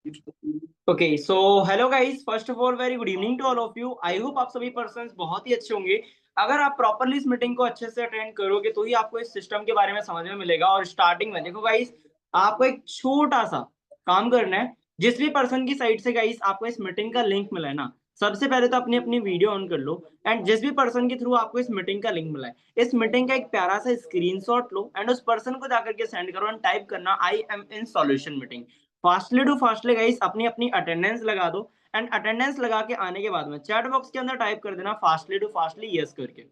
Okay so hello guys, first of all very good evening to all of you. I hope आप सभी persons बहुत ही अच्छे होंगे। अगर आप प्रॉपरली इस मीटिंग को अच्छे से अटेंड करोगे तो ही आपको इस सिस्टम के बारे में समझ में मिलेगा। और स्टार्टिंग में देखो गाइस, आपको एक छोटा सा काम करना है। जिस भी पर्सन की साइड से गाइस आपको इस मीटिंग का लिंक मिला है ना, सबसे पहले तो अपनी अपनी वीडियो ऑन कर लो। एंड जिस भी पर्सन के थ्रू आपको इस मीटिंग का लिंक मिला है, इस मीटिंग का एक प्यारा सा स्क्रीनशॉट लो एंड उस पर्सन को जाकर के सेंड करो एंड टाइप करना I am in solution meeting. Fastly to fastly guys अपनी अपनी अटेंडेंस लगा दो। एंड अटेंडेंस लगा के आने के बाद में चैट बॉक्स के अंदर टाइप कर देना फास्टली टू फास्टली यस करके।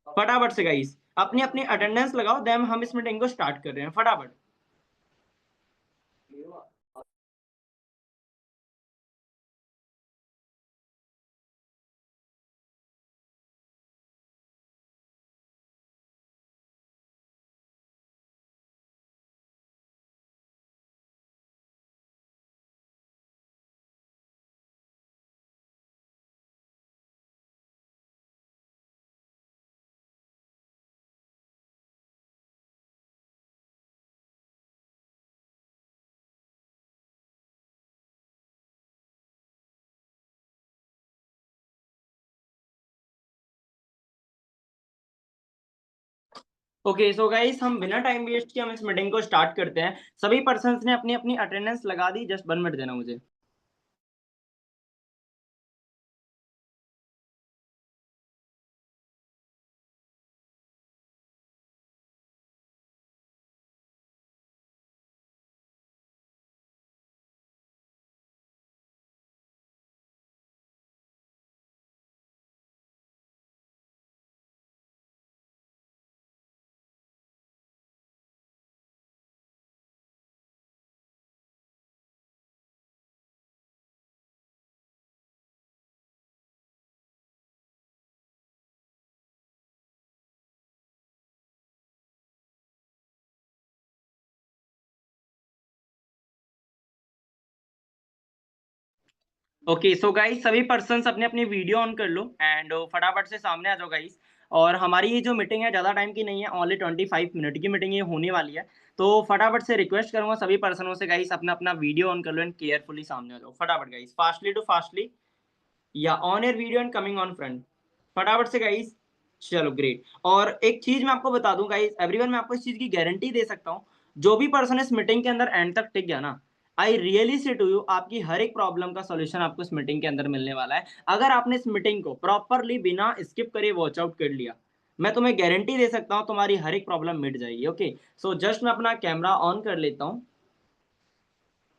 फटाफट से गाइस अपनी अपनी अटेंडेंस लगाओ, देन हम इस मीटिंग को स्टार्ट कर रहे हैं फटाफट। ओके सो गाइस हम बिना टाइम वेस्ट किए हम इस मीटिंग को स्टार्ट करते हैं। सभी पर्सन्स ने अपनी अपनी अटेंडेंस लगा दी, जस्ट 1 मिनट देना मुझे। ओके सो गाइस सभी पर्सन्स अपने अपनी वीडियो ऑन कर लो एंड फटाफट से सामने आ जाओ गाइस। और हमारी ये जो मीटिंग है ज़्यादा टाइम की नहीं है, ओनली 25 मिनट की मीटिंग ये होने वाली है। तो फटाफट से रिक्वेस्ट करूंगा सभी पर्सनों से गाइस अपना अपना वीडियो ऑन कर लो एंड केयरफुली सामने आ जाओ फटाफट गाइस, फास्टली टू फास्टली या on air video and coming on front. फटाफट से गाइस। चलो ग्रेट। और एक चीज मैं आपको बता दूं गाइस, एवरीवन मैं आपको इस चीज की गारंटी दे सकता हूं, जो भी पर्सन इस मीटिंग के अंदर एंड तक टिक गया ना, I really say to you आपकी हर एक प्रॉब्लम का सॉल्यूशन आपको इस मीटिंग के अंदर मिलने वाला है। अगर आपने इस मीटिंग को प्रॉपरली बिना स्किप करे वॉच आउट कर लिया, मैं तुम्हें गारंटी दे सकता हूं तुम्हारी हर एक प्रॉब्लम मिट जाएगी। ओके सो जस्ट मैं अपना कैमरा ऑन कर लेता हूं।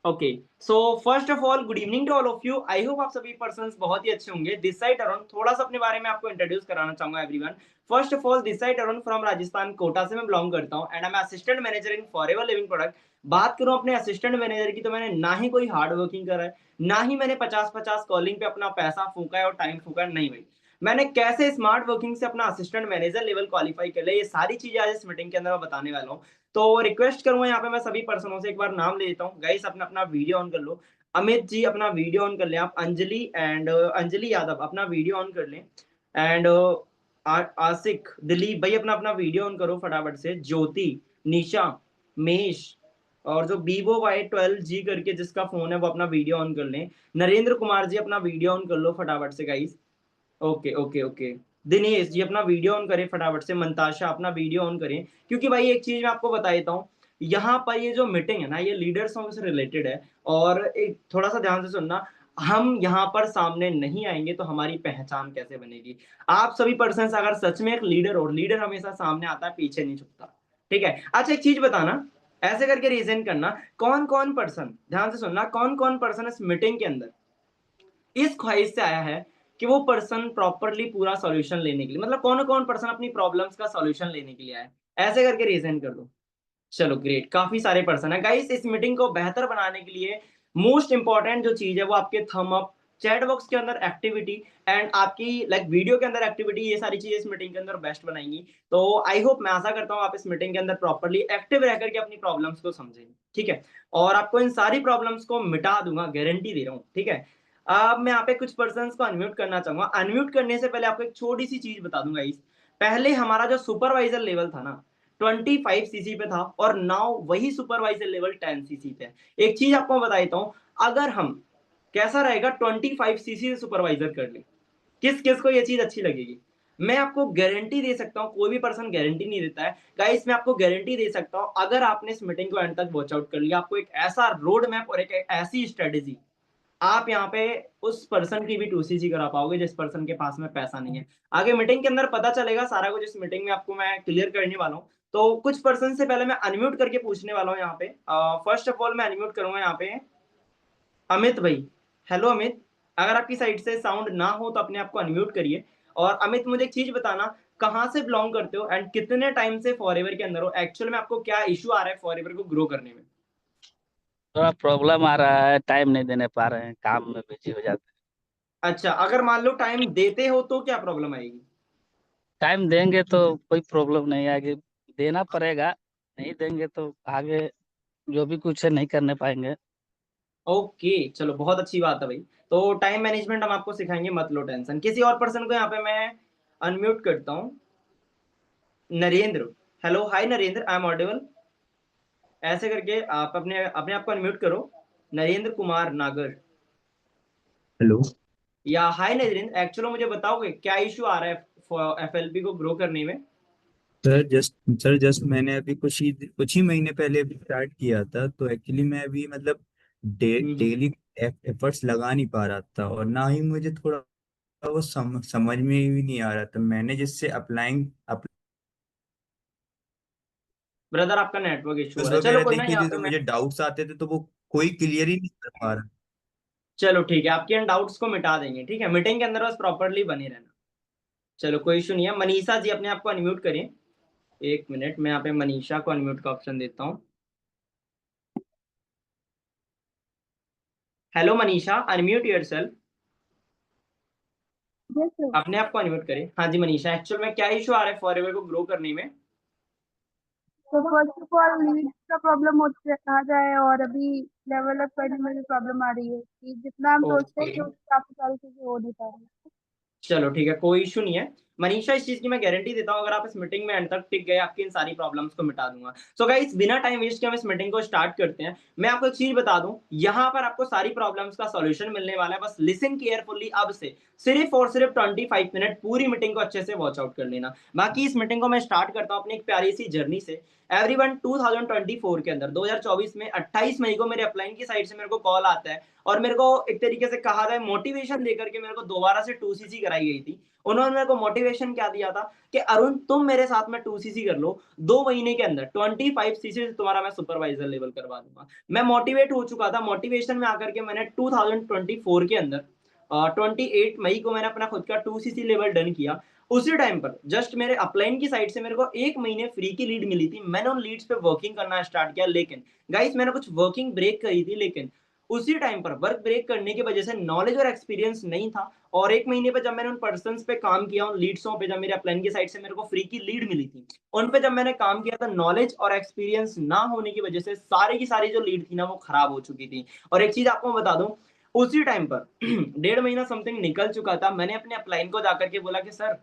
Okay so first of all good evening to all of you. I hope आप सभी पर्सन्स बहुत ही अच्छे होंगे। दिस साइड अरुण, थोड़ा सा अपने बारे में आपको इंट्रोड्यूस कराना चाहूंगा everyone. First of all this side Arun from Rajasthan, Kota से मैं बिलोंग करता हूं and I am assistant manager in forever living product. बात करूं अपने असिस्टेंट मैनेजर की, तो मैंने ना ही कोई हार्ड वर्किंग करा है, ना ही मैंने 50-50 कॉलिंग पे अपना पैसा फूका है और टाइम फूका है, नहीं भाई। मैंने कैसे स्मार्ट वर्किंग से अपना असिस्टेंट मैनेजर लेवल क्वालिफाई कर लिया, ये सारी चीजें आज इस मीटिंग के अंदर मैं बताने वाला हूँ। तो रिक्वेस्ट करूंगा यहाँ पे मैं सभी पर्सनों से एक बार नाम ले लेता हूँ गाइस, अपना अपना वीडियो ऑन कर लो। अमित जी अपना वीडियो ऑन कर लें आप, अंजलि एंड अंजलि यादव अपना वीडियो ऑन कर लें एंड आसिक दिलीप भाई अपना अपना वीडियो ऑन करो फटाफट से। ज्योति, निशा, महेश और जो वीवो Y12G करके जिसका फोन है वो अपना वीडियो ऑन कर लें। नरेंद्र कुमार जी अपना वीडियो ऑन कर लो फटाफट से guys. Okay okay okay. Dinesh ji अपना वीडियो ऑन करें फटाफट से। मंताशा अपना वीडियो ऑन करें, क्योंकि भाई एक चीज मैं आपको बता देता हूँ, यहाँ पर ये जो मीटिंग है ना ये लीडर्सों से रिलेटेड है। और एक थोड़ा सा ध्यान से सुनना, हम यहाँ पर सामने नहीं आएंगे तो हमारी पहचान कैसे बनेगी। आप सभी पर्सन अगर सच में एक लीडर हो, लीडर हमेशा सामने आता है, पीछे नहीं झुकता। ठीक है, अच्छा एक चीज बताना, ऐसे करके रीजन करना, कौन कौन पर्सन, ध्यान से सुनना, कौन कौन पर्सन इस मीटिंग के अंदर इस ख्वाहिश से आया है कि वो पर्सन प्रॉपरली पूरा सॉल्यूशन लेने के लिए, मतलब कौन कौन पर्सन अपनी प्रॉब्लम्स का सॉल्यूशन लेने के लिए आया है, ऐसे करके रीजन कर दो। चलो ग्रेट, काफी सारे पर्सन है गाइस। इस मीटिंग को बेहतर बनाने के लिए मोस्ट इंपॉर्टेंट जो चीज है वो आपके थम अप, चैट बॉक्स के अंदर एक्टिविटी एंड आपकी लाइक वीडियो के अंदर एक्टिविटी, ये सारी चीजें इस मीटिंग के अंदर बेस्ट बनाएंगी। तो आई होप, मैं आशा करता हूँ आप इस मीटिंग के अंदर प्रॉपरली एक्टिव रह करके अपनी प्रॉब्लम्स को समझेंगे। ठीक है, और आपको इन सारी प्रॉब्लम्स को मिटा दूंगा, गारंटी दे रहा हूँ। ठीक है, अब मैं यहाँ पे कुछ पर्सन को अनम्यूट करना चाहूंगा। अनम्यूट करने से पहले आपको एक छोटी सी चीज बता दूंगा इस, पहले हमारा जो सुपरवाइजर लेवल था ना 25 सीसी पे था, और नाउ वही सुपरवाइजर लेवल 10 सीसी पे है। एक चीज आपको बता देता हूँ, अगर हम कैसा रहेगा 25 सीसी से सुपरवाइजर कर ले, किस किस को ये चीज अच्छी लगेगी? मैं आपको गारंटी दे सकता हूँ, कोई भी पर्सन गारंटी नहीं देता है गाइस, मैं आपको गारंटी दे सकता हूँ, अगर आपने इस मीटिंग को एंड तक वॉच आउट कर लिया, आपको एक ऐसा रोड मैप और एक ऐसी स्ट्रेटेजी, आप यहाँ पे उस पर्सन की भी 2cc करा पाओगे जिस पर्सन के पास में पैसा नहीं है। आगे मीटिंग के अंदर पता चलेगा सारा कुछ, इस मीटिंग में आपको मैं क्लियर करने वाला हूँ। तो कुछ पर्सन से पहले मैं अनम्यूट करके पूछने वाला हूँ यहाँ पे। फर्स्ट ऑफ ऑल मैं अनम्यूट करूंगा यहाँ पे अमित भाई। हेलो अमित, अगर आपकी साइड से साउंड ना हो तो अपने आप को अनम्यूट करिए। और अमित मुझे एक चीज बताना, कहाँ से बिलोंग करते हो एंड कितने टाइम से फॉरएवर के अंदर हो? एक्चुअल में आपको क्या इशू आ रहा है फॉरएवर को ग्रो करने में? थोड़ा प्रॉब्लम आ रहा है, टाइम नहीं देने पा रहे हैं, काम में बिजी हो जाते अच्छा, अगर मान लो टाइम देते हो तो क्या प्रॉब्लम आएगी? हैं। टाइम देंगे तो कोई प्रॉब्लम नहीं आएगी, देना पड़ेगा। नहीं देंगे तो आगे जो भी कुछ है नहीं करने पाएंगे। ओके, चलो बहुत अच्छी बात है भाई। तो टाइम मैनेजमेंट हम आपको सिखाएंगे, मत लो टेंशन। किसी और पर्सन को यहाँ पे मैं अनम्यूट करता हूँ। Narendra, hello hi Narendra, I am audible? ऐसे करके आप अपने अपने आप को अनम्यूट करो। नरेंद्र कुमार नागर। हेलो या हाय नरेंद्र, एक्चुअली मुझे बताओगे क्या इशू आ रहा है एफएलपी को ग्रो करने में? सर जस्ट मैंने अभी कुछ ही महीने पहले अभी स्टार्ट किया था, तो एक्चुअली मैं अभी मतलब हम्म। डेली एफर्ट्स लगा नहीं पा रहा था, और ना ही मुझे थोड़ा वो समझ में भी नहीं आ रहा था। मैंने जिससे अप्लाइंग ब्रदर आपका नेटवर्क इशू हो रहा है, चलो वगैरह कोई ना, देखी यहाँ थी पे तो मैं, मुझे डाउट्स आते थे, तो वो कोई क्लियर ही नहीं कर पा रहा। चलो ठीक है, आपके इन डाउट्स को मिटा देंगे, ठीक है? मीटिंग के अंदर बस प्रॉपरली बने रहना। चलो कोई इशू नहीं है। मनीषा जी अपने आप को अनम्यूट करिए। एक मिनट, मैं यहाँ पे मनीषा को अनम्यूट का ऑप्शन देता हूँ। Hello Manisha, unmute yourself. Yes sir. अपने आप को अनम्यूट करें। हाँ जी मनीषा, एक्चुअल में क्या इशू आ रहा है फॉरएवर को ग्रो करने में? तो फर्स्ट ऑफ ऑल लीड्स का प्रॉब्लम आ जाए, और अभी लेवल अप करने में भी प्रॉब्लम आ रही है कि जितना हम सोचते हैं ओके, कि उससे काफी सारी चीजें हो नहीं पा रही है। चलो ठीक है, कोई इशू नहीं है। मनीषा, इस चीज की मैं गारंटी देता हूँ, अगर आप इस मीटिंग में एंड तक टिक गए, आपकी इन सारी प्रॉब्लम्स को मिटा दूंगा। सो गाइस, बिना टाइम वेस्ट किए हम इस मीटिंग को स्टार्ट करते हैं। मैं आपको एक चीज बता दूं, यहाँ पर आपको सारी प्रॉब्लम्स का सॉल्यूशन मिलने वाला है, बस लिसन केयरफुल्ली। अब से सिर्फ और सिर्फ 25 मिनट पूरी मीटिंग को अच्छे से वॉच आउट कर लेना। बाकी इस मीटिंग को मैं स्टार्ट करता हूँ अपनी एक प्यारी सी जर्नी से। एवरीवन, 2024 के अंदर 2024 में 28 मई को मेरे अपलाइन की साइड से मेरे को कॉल आता है, और मेरे को एक तरीके से कहा जाए मोटिवेशन देकर के मेरे को दोबारा से 2cc कराई गई थी। उन्होंने मेरे को मोटिवेशन क्या दिया था कि अरुण, तुम मेरे साथ में 2cc कर लो, 2 महीने के अंदर 25cc से तुम्हारा मैं सुपरवाइजर लेवल करवा दूंगा। मैं मोटिवेट हो चुका था। मोटिवेशन में आकर के मैंने 2024 के अंदर 28 मई को मैंने अपना खुद का 2cc लेवल डन किया। उसी टाइम पर जस्ट मेरे अपलाइन की साइड से मेरे को 1 महीने फ्री की लीड मिली थी। मैंने उन लीड्स पे वर्किंग करना स्टार्ट किया, लेकिन गाइस मैंने कुछ वर्किंग ब्रेक करी थी, लेकिन उसी टाइम पर वर्क ब्रेक करने की वजह से नॉलेज और एक्सपीरियंस नहीं था। और 1 महीने पे जब मैंने उन पर्सन पे काम किया, उन लीड्सों पे, जब मेरे अपलाइन की साइड से मेरे को फ्री की लीड मिली थी, उन पे जब मैंने काम किया था, नॉलेज और एक्सपीरियंस ना होने की वजह से सारी की सारी जो लीड थी ना, वो खराब हो चुकी थी। और एक चीज आपको बता दूं, उसी टाइम पर 1.5 महीना समथिंग निकल चुका था। मैंने अपने अपलाइन को जाकर के बोला कि सर,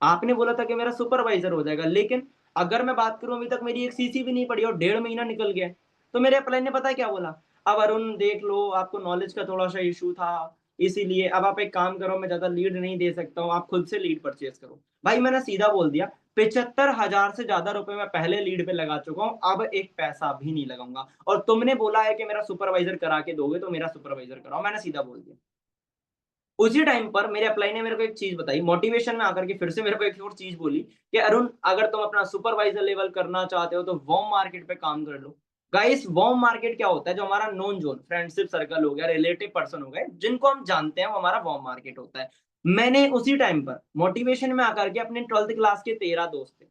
आपने बोला था कि मेरा सुपरवाइजर हो जाएगा, लेकिन अगर मैं बात करूं, अभी तक मेरी एक सीसी भी नहीं पड़ी और 1.5 महीना निकल गया। तो मेरे अपलाइन ने पता है क्या बोला? अब अरुण देख लो, आपको नॉलेज का थोड़ा सा इशू था, इसीलिए अब आप एक काम करो, मैं ज्यादा लीड नहीं दे सकता हूँ, आप खुद से लीड परचेज करो। भाई मैंने सीधा बोल दिया, 75,000 से ज्यादा रुपए मैं पहले लीड पे लगा चुका हूँ, अब एक पैसा भी नहीं लगाऊंगा। और तुमने बोला है कि मेरा सुपरवाइजर करा के दोगे, तो मेरा सुपरवाइजर कराओ। मैंने सीधा बोल दिया। उसी टाइम पर मेरे अपलाई ने मेरे को एक चीज बताई, मोटिवेशन में आकर के फिर से मेरे को एक और चीज बोली कि अरुण, अगर तुम अपना सुपरवाइजर लेवल करना चाहते हो तो वॉर्म मार्केट पे काम कर लो। गाइस, वॉर्म मार्केट क्या होता है? जो हमारा नॉन जोन फ्रेंडशिप सर्कल हो गया, रिलेटिव पर्सन हो गए, जिनको हम जानते हैं, वो हमारा वॉर्म मार्केट होता है। मैंने उसी टाइम पर मोटिवेशन में आकर के अपने 12th क्लास के 13 दोस्त थे,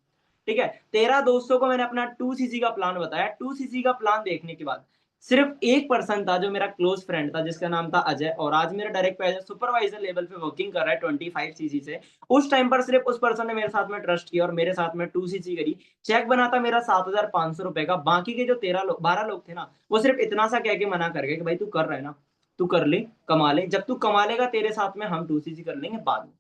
ठीक है, 13 दोस्तों को मैंने अपना 2cc का प्लान बताया। 2cc का प्लान देखने के बाद सिर्फ एक पर्सन था जो मेरा क्लोज फ्रेंड था, जिसका नाम था अजय, और आज मेरा डायरेक्ट सुपरवाइजर लेवल पे वर्किंग कर रहा है 25cc से। उस टाइम पर सिर्फ उस पर्सन ने मेरे साथ में ट्रस्ट किया और मेरे साथ में 2cc करी। चेक बना था मेरा 7,500 रुपए का। बाकी के जो 12 लोग थे ना, वो सिर्फ इतना सा कह के मना कर गए कि भाई तू कर रहा है ना, तू कर ले, कमा ले, जब तू कमा लेगा तेरे साथ में हम 2cc कर लेंगे बाद में।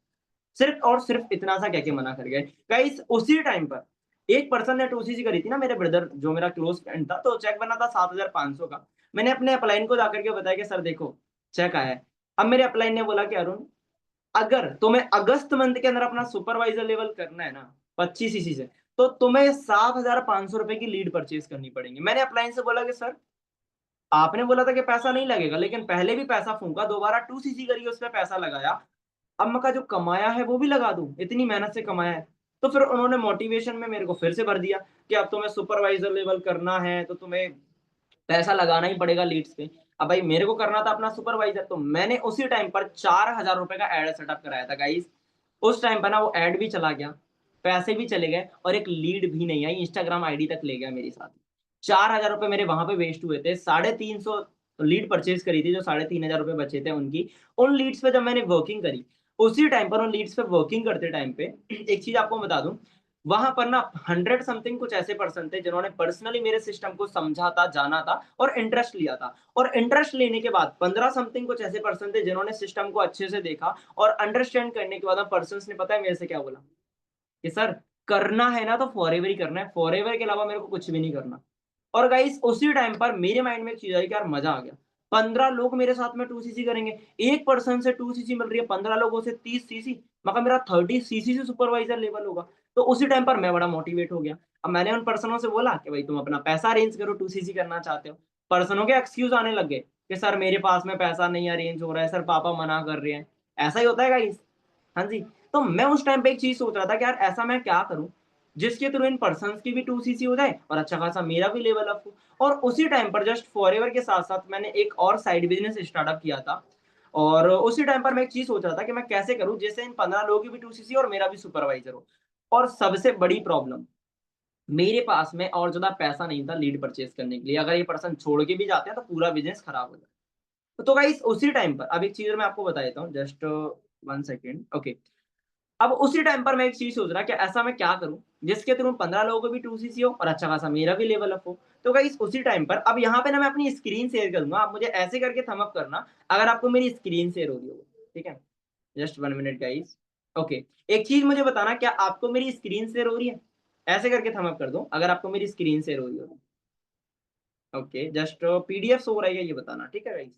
सिर्फ और सिर्फ इतना सा कह के मना कर गए। गाइस, उसी टाइम पर एक पर्सन ने 2cc करी थी ना, मेरे ब्रदर जो मेरा क्लोज फ्रेंड था, तो चेक बना था 7,500 का। मैंने अपने अपलाइन को जाकर के बताया कि सर देखो चेक आया है। अब मेरे अपलाइन ने बोला कि अरुण, अगर तुम्हें अगस्त मंथ के अंदर अपना सुपरवाइजर लेवल करना है ना 25cc से, तो तुम्हें 7,500 रुपए की लीड परचेज करनी पड़ेगी। मैंने अपलाइन से बोला कि सर आपने बोला था कि पैसा नहीं लगेगा, लेकिन पहले भी पैसा फूंका, दोबारा 2cc करिए, उस पर पैसा लगाया, अब मैं जो कमाया है वो भी लगा दूं, इतनी मेहनत से कमाया है। तो फिर उन्होंने मोटिवेशन में मेरे को फिर से भर दिया कि अब तुम्हें सुपरवाइजर लेवल करना है तो तुम्हें पैसा लगाना ही पड़ेगा लीड्स पे। अब भाई मेरे को करना था अपना सुपरवाइजर, तो मैंने उसी टाइम पर 4,000 रुपए का एड सेटअप कराया था गाइस। उस टाइम पर ना वो एड भी चला गया, पैसे भी चले गए, और एक लीड भी नहीं आई, इंस्टाग्राम आईडी तक ले गया मेरे साथ। 4,000 रुपए मेरे वहां पे वेस्ट हुए थे। 350 लीड परचेज करी थी, जो 3,500 रुपए बचे थे उनकी। उन लीड्स पे जब मैंने वर्किंग करी, उसी टाइम पर उन लीड्स पे वर्किंग करते टाइम पे एक चीज आपको बता दूं, वहां पर ना 100 समथिंग कुछ ऐसे पर्सन थे जिन्होंने पर्सनली मेरे सिस्टम को समझा था, जाना था और इंटरेस्ट लिया था। और इंटरेस्ट लेने के बाद 15 समथिंग कुछ ऐसे पर्सन थे जिन्होंने सिस्टम को अच्छे से देखा और अंडरस्टैंड करने के बाद पर्सन ने पता है मेरे से क्या बोला कि सर करना है ना तो फॉरएवर ही करना है, फॉरएवर के अलावा मेरे को कुछ भी नहीं करना। और गाइस उसी टाइम पर मेरे माइंड में एक चीज आई कि यार मजा आ गया, 15 लोग मेरे साथ में 2cc करेंगे, एक पर्सन से 2cc मिल रही है, 15 लोगों से 30cc, मगर मेरा 30cc से सुपरवाइजर लेवल होगा। तो उसी टाइम पर मैं बड़ा मोटिवेट हो गया। अब मैंने उन पर्सनों से बोला कि भाई तुम अपना पैसा अरेंज करो, 2cc करना चाहते हो। पर्सनों के एक्सक्यूज आने लग गए कि सर मेरे पास में पैसा नहीं अरेंज हो रहा है, सर पापा मना कर रहे हैं। ऐसा ही होता है गाइस। हाँ जी। तो मैं उस टाइम पे एक चीज सोच रहा था कि यार ऐसा मैं क्या करूं जिसके थ्रू इन पर्सन्स की भी 2cc हो जाए और अच्छा खासा मेरा भी लेवल अप हो। और उसी टाइम पर जस्ट फॉरएवर के साथ साथ मैंने एक और साइड बिजनेस स्टार्टअप किया था। और उसी टाइम पर मैं एक चीज सोच रहा था कि मैं कैसे करूं जैसे इन 15 लोगों की भी 2cc और मेरा भी सुपरवाइजर हो। और सबसे बड़ी प्रॉब्लम, मेरे पास में और ज्यादा पैसा नहीं था लीड परचेज करने के लिए। अगर ये पर्सन छोड़ के भी जाते हैं तो पूरा बिजनेस खराब हो जाए। तो गाइस उसी टाइम पर अब एक चीज मैं आपको बता देता हूँ, जस्ट 1 सेकेंड। ओके। अब उसी टाइम पर मैं एक चीज सोच रहा कि ऐसा मैं क्या करूं जिसके थ्रू 15 लोगों को भी 2cc हो और अच्छा खासा मेरा भी लेवल अप हो। तो गाइस उसी टाइम पर अब यहाँ पे ना मैं अपनी स्क्रीन शेयर करूंगा, आप मुझे ऐसे करके थम अप करना अगर आपको मेरी स्क्रीन शेयर हो रही हो, ठीक है? Just 1 minute guys. ओके। एक चीज मुझे बताना, क्या आपको मेरी स्क्रीन शेयर हो रही है? ऐसे करके थम अप कर दो अगर आपको मेरी स्क्रीन शेयर हो रही हो। ओके, जस्ट पीडीएफ हो रहा है ये बताना, ठीक है गाइस?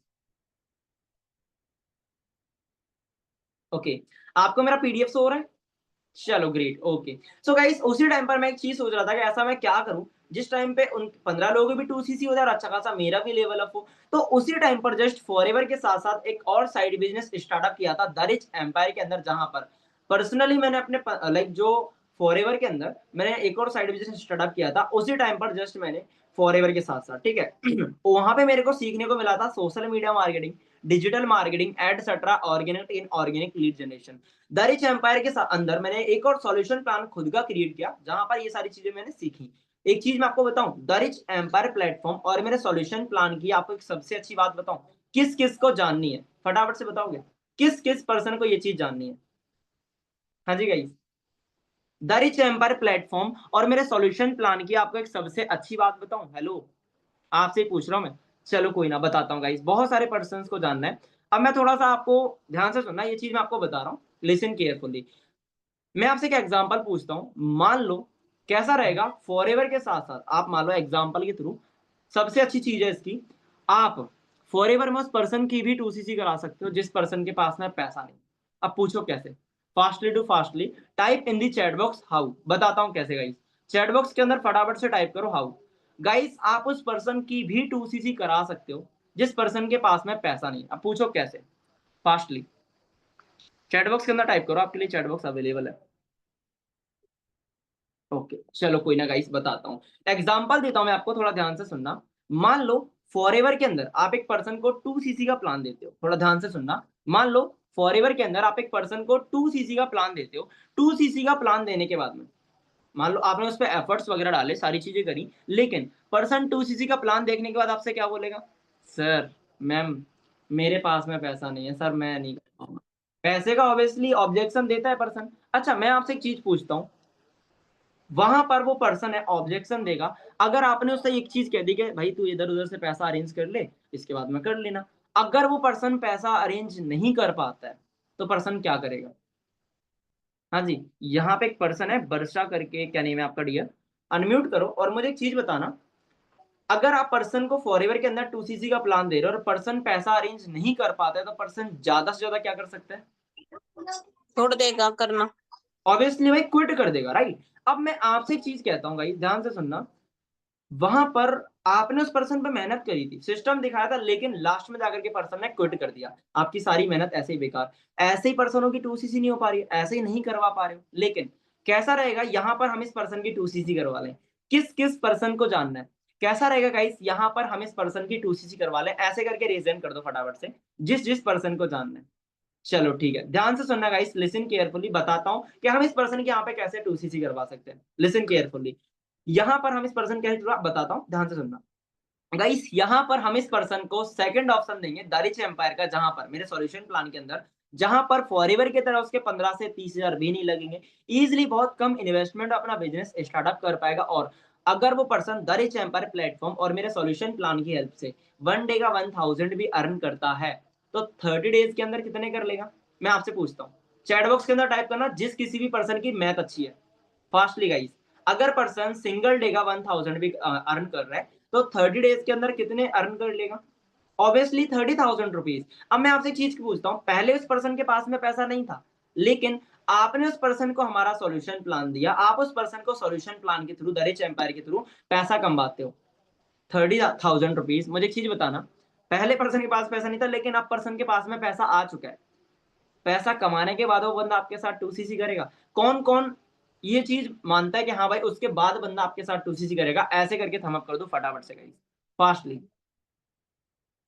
ओके, आपको मेरा पीडीएफ हो रहा है? चलो ग्रेट, ओके। सो गाइस उसी टाइम पर मैं एक चीज सोच रहा था कि ऐसा मैं क्या करूं जिस टाइम पे उन 15 लोगों की भी 2cc हो जाए और अच्छा खासा मेरा भी लेवल अप हो। तो उसी टाइम पर जस्ट फॉरएवर के साथ साथ एक और साइड बिजनेस स्टार्टअप किया था द रिच एम्पायर के अंदर, जहां पर पर्सनली मैंने अपने लाइक जो फॉरएवर के अंदर मैंने एक और साइड बिजनेस स्टार्टअप किया था उसी टाइम पर जस्ट मैंने फॉरएवर के साथ साथ, ठीक है? वहां पे मेरे को सीखने को मिला था social media marketing, digital marketing, etcetera, organic inorganic lead generation. The rich Empire के अंदर मैंने एक और सॉल्यूशन प्लान खुद का क्रिएट किया जहां पर ये सारी चीजें मैंने सीखी। एक चीज मैं आपको बताऊं, द रिच एम्पायर प्लेटफॉर्म और मेरे सॉल्यूशन प्लान की आपको एक सबसे अच्छी बात बताऊं, किस किस को जाननी है फटाफट से बताओगे? किस किस पर्सन को ये चीज जाननी है? हाँ जी guys, the rich empire platform और मेरे सॉल्यूशन प्लान की आपको एक सबसे अच्छी बात बताऊं। हेलो, आपसे ही पूछ रहा हूं मैं। चलो कोई ना, बताता हूँ गाइस, बहुत सारे पर्सन्स को जानना है। अब मैं थोड़ा सा आपको ध्यान से सुनना, ये चीज मैं आपको बता रहा हूँ, लिसन केयरफुली। मैं आपसे एक एग्जांपल पूछता हूं, मान लो कैसा रहेगा फॉरएवर के साथ साथ, आप मान लो एग्जांपल के थ्रू, सबसे अच्छी चीज है इसकी, आप फॉरएवर में उस पर्सन की भी 2cc करा सकते हो जिस पर्सन के पास में पैसा नहीं। अब पूछो कैसे? Fastly to fastly type in the chat box how, बताता हूं कैसे गाइस। चैट बॉक्स के अंदर फटाफट से टाइप करो हाउ। गाइस आप उस पर्सन की भी 2cc करा सकते हो जिस पर्सन के पास में पैसा नहीं। अब पूछो कैसे? फास्टली चैट बॉक्स के अंदर टाइप करो, आपके लिए चैट बॉक्स अवेलेबल है। ओके, चलो कोई ना गाइस, बताता हूँ, एग्जांपल देता हूं मैं आपको, थोड़ा ध्यान से सुनना। मान लो फॉरएवर के अंदर आप एक पर्सन को 2cc का प्लान देते हो, थोड़ा ध्यान से सुनना। मान लो फॉरएवर के अंदर आप एक पर्सन को 2cc का प्लान देते हो। 2cc का प्लान देने के बाद में मान लो आपने उस पर एफर्ट्स वगैरह डाले, सारी चीजें करी, लेकिन पर्सन 2cc का प्लान देखने के बाद आपसे क्या बोलेगा? सर मैम मेरे पास में पैसा नहीं है, सर मैं नहीं कर पाऊंगा। पैसे का ऑब्वियसली ऑब्जेक्शन देता है पर्सन। अच्छा मैं आपसे एक चीज पूछता हूँ, वहां पर वो पर्सन है ऑब्जेक्शन देगा, अगर आपने उससे एक चीज कह दी कि भाई तू इधर उधर से पैसा अरेंज कर ले, इसके बाद में कर लेना। अगर वो पर्सन पैसा अरेंज नहीं कर पाता है तो पर्सन क्या करेगा? हाँ जी, यहाँ पे एक पर्सन है वर्षा करके, क्या नेम है आपका डियर, अनम्यूट करो और मुझे एक चीज बताना, अगर आप पर्सन को फॉरएवर के अंदर 2cc का प्लान दे रहे हो और पर्सन पैसा अरेंज नहीं कर पाता है, तो पर्सन ज्यादा से ज्यादा क्या कर सकता है? छोड़ देगा करना। ऑब्वियसली भाई क्विट कर देगा, राइट। अब मैं आपसे एक चीज कहता हूँ गाइस, ध्यान से सुनना, वहां पर आपने उस पर्सन पे मेहनत करी थी, सिस्टम दिखाया था, लेकिन लास्ट में जाकर के पर्सन ने क्विट कर दिया, आपकी सारी मेहनत ऐसे ही बेकार। ऐसे ही पर्सनों की 2cc नहीं हो पा रही है, ऐसे ही नहीं करवा पा रहे हो, लेकिन कैसा रहेगा यहाँ पर हम इस पर्सन की 2cc करवा लें, किस किस पर्सन को जानना है, कैसा रहेगा गाइस यहाँ पर हम इस पर्सन की 2cc करवा लें, ऐसे करके रिजेंट कर दो फटाफट से, जिस जिस पर्सन को जानना है। चलो ठीक है, ध्यान से सुनना गाइस, लिसन केयरफुली, बताता हूं कि हम इस पर्सन के यहाँ पे कैसे 2cc करवा सकते हैं। लिसन केयरफुली, यहाँ पर हम इस पर्सन कैसे बताता हूँ, ध्यान से सुनना गाइस। यहाँ पर हम इस पर्सन को सेकंड ऑप्शन देंगे द रिच एम्पायर का, जहां पर मेरे सॉल्यूशन प्लान के अंदर, जहां पर फॉरएवर की तरह उसके 15 से 30 हजार भी नहीं लगेंगे, इजिली बहुत कम इन्वेस्टमेंट अपना बिजनेस स्टार्टअप कर पाएगा। और अगर वो person the rich empire platform और मेरे सॉल्यूशन प्लान की हेल्प से 1 डे का 1000 भी अर्न करता है, तो 30 डेज के अंदर कितने कर लेगा? मैं आपसे पूछता हूँ, चैट बॉक्स के अंदर टाइप करना जिस किसी भी पर्सन की मैथ अच्छी है, फास्टली गाइस। अगर पर्सन सिंगल डे का 1000 भी अर्न कर रहा है, तो 30 डेज के अंदर कितने अर्न कर लेगा? Obviously 30,000 rupees. अब मैं आपसे चीज पूछता हूँ, पहले उस पर्सन के पास में पैसा नहीं था, लेकिन आपने उस पर्सन को हमारा सॉल्यूशन प्लान दिया, आप उस पर्सन को सॉल्यूशन प्लान के थ्रू, द रिच एम्पायर के थ्रू पैसा कमाते हो 30,000 रुपीज। मुझे एक चीज बताना, पहले पर्सन के पास पैसा नहीं था, लेकिन अब पर्सन के पास में पैसा आ चुका है, पैसा कमाने के बाद वो बंदा आपके साथ 2cc करेगा? कौन कौन ये चीज मानता है कि हाँ भाई उसके बाद बंदा आपके साथ 2cc करेगा? ऐसे करके थम अप कर दो फटाफट से गाइस, फास्टली।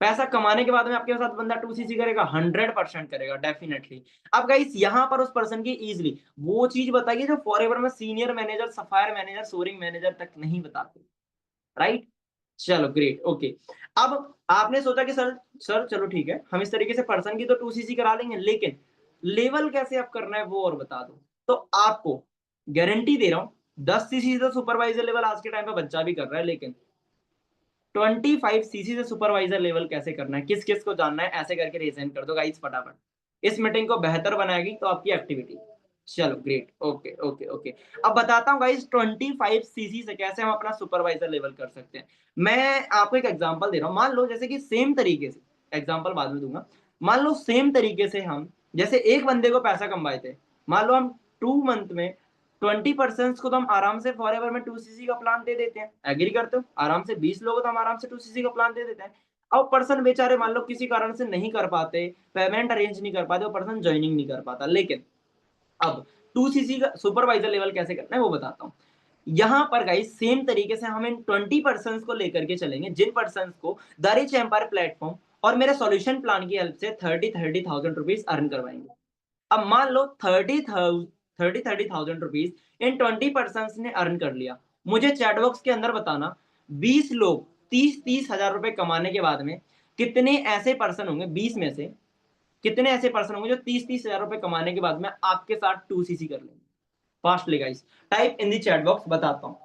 पैसा कमाने के बाद में आपके साथ बंदा 2cc करेगा? 100% करेगा, डेफिनेटली। अब गाइस यहाँ पर उस पर्सन की इजीली वो चीज बताइए जो फॉरएवर में senior manager, sapphire manager, soaring manager तक नहीं बताते, राइट। चलो ग्रेट, ओके। अब आपने सोचा कि सर चलो ठीक है, हम इस तरीके से पर्सन की तो 2cc करा लेंगे, लेकिन लेवल कैसे अप करना है वो और बता दो। तो आपको गारंटी दे रहा हूं, 10cc तो सुपरवाइजर लेवल आज के टाइम पे बच्चा भी कर रहा है, लेकिन 25cc से सुपरवाइजर लेवल कैसे करना है, किस किस को जानना है, ऐसे करके रिजेंट कर दो गाइस फटाफट। इस मीटिंग को बेहतर बनाएगी तो आपकी एक्टिविटी। चलो ग्रेट, ओके ओके ओके। अब बताता हूँ गाइस 25cc से कैसे हम अपना सुपरवाइजर लेवल कर सकते हैं। मैं आपको एक एग्जांपल दे रहा हूँ, मान लो जैसे कि सेम तरीके से, एग्जांपल बाद में दूंगा, मान लो सेम तरीके से हम जैसे एक बंदे को पैसा कमाए थे, मान लो हम 2 मंथ में 20% को तो हम आराम से फॉरएवर में 2cc का प्लान दे देते हैं, एग्री करते हो? आराम से 20 लोगों तो हम आराम से 2cc का प्लान दे देते हैं। अब पर्सन बेचारे मान लो किसी कारण से नहीं कर पाते, पेमेंट अरेंज नहीं कर पाते, वो पर्सन ज्वाइनिंग नहीं कर पाता, लेकिन अब 2cc का सुपरवाइजर लेवल कैसे करना है वो बताता हूँ। यहाँ पर गाइस सेम तरीके से हम इन 20% को लेकर के चलेंगे, जिन पर्सन को द रिच एम्पायर प्लेटफॉर्म और मेरे सॉल्यूशन प्लान की हेल्प से 30,000 रुपीज अर्न करवाएंगे। अब मान लो 30,000 रुपीज इन 20% ने अर्न कर लिया, मुझे चैट बॉक्स के अंदर बताना 20 लोग 30-30 हजार रुपए कमाने के बाद में कितने ऐसे पर्सन होंगे, 20 में से कितने ऐसे पर्सन होंगे जो 30-30 हजार रुपए कमाने के बाद में आपके साथ 2cc कर लेंगे? Fastly guys type in the chat box, बताता हूँ।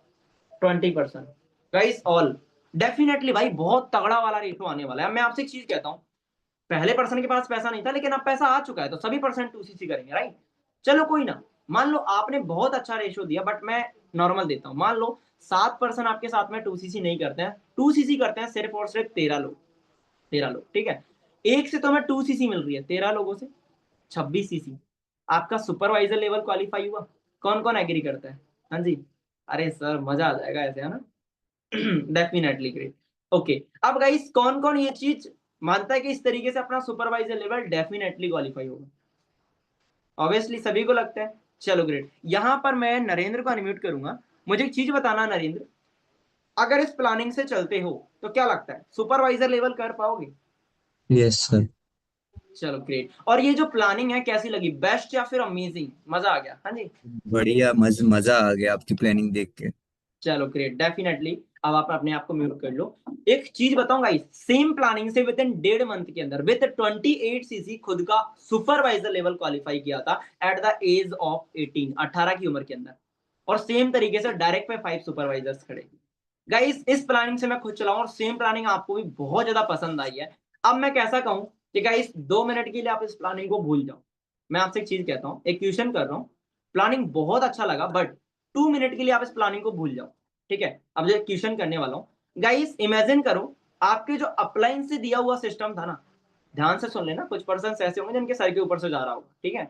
20% गाइस, ऑल डेफिनेटली भाई बहुत तगड़ा वाला रेशो आने वाला है। मैं आपसे एक चीज कहता हूँ, पहले पर्सन के पास पैसा नहीं था, लेकिन अब पैसा आ चुका है, तो सभी पर्सन 2cc करेंगे, राइट। चलो कोई ना, मान लो आपने बहुत अच्छा रेशो दिया, बट मैं नॉर्मल देता हूँ, मान लो 7 पर्सन आपके साथ में 2cc नहीं करते हैं, 2cc करते हैं सिर्फ और सिर्फ 13 लोग, 13 लोग, ठीक है। एक से तो मैं 2cc मिल रही है, 13 लोगों से 26cc, आपका सुपरवाइजर लेवल क्वालिफाई हुआ। कौन कौन एग्री करता है? हाँ जी, अरे सर मजा आ जाएगा ऐसे, है ना। Definitely great, okay. अब गाइस कौन कौन ये चीज मानता है कि इस तरीके से अपना सुपरवाइजर लेवल डेफिनेटली क्वालिफाई होगा? ऑब्वियसली सभी को लगता है। चलो ग्रेट, यहां पर मैं नरेंद्र को अनम्यूट करूंगा। मुझे एक चीज बताना नरेंद्र, अगर इस प्लानिंग से चलते हो तो क्या लगता है सुपरवाइजर लेवल कर पाओगे? Yes sir. चलो ग्रेट, और ये जो प्लानिंग है कैसी लगी, बेस्ट या फिर अमेजिंग? मजा आ गया? हाँ जी, बढ़िया, मजा आ गया आपकी प्लानिंग देख के। चलो ग्रेट, डेफिनेटली। अब आप अपने आप को म्यूट कर लो। एक चीज बताऊं गाइस, सेम प्लानिंग से विद इन 1.5 मंथ के अंदर विद 28cc खुद का सुपरवाइजर लेवल क्वालिफाई किया था एट द एज ऑफ 18 की उम्र के अंदर, और सेम तरीके से डायरेक्ट पे 5 सुपरवाइजर्स खड़े। गाइस इस प्लानिंग से मैं खुद चलाऊं और सेम प्लानिंग आपको भी बहुत ज्यादा पसंद आई है। अब मैं कैसा कहूं कि गाइस 2 मिनट के लिए आप इस प्लानिंग को भूल जाओ। मैं आपसे एक चीज कहता हूं, एक क्वेश्चन कर रहा हूं, प्लानिंग बहुत अच्छा लगा, बट 2 मिनट के लिए आप इस प्लानिंग को भूल जाओ, ठीक है। अब जो क्वेश्चन करने वाला हूँ गाइस, इमेजिन करो आपके जो अपलाइन से दिया हुआ सिस्टम था ना, ध्यान से सुन लेना, कुछ पर्सन ऐसे होंगे जिनके सर के ऊपर से जा रहा होगा, ठीक है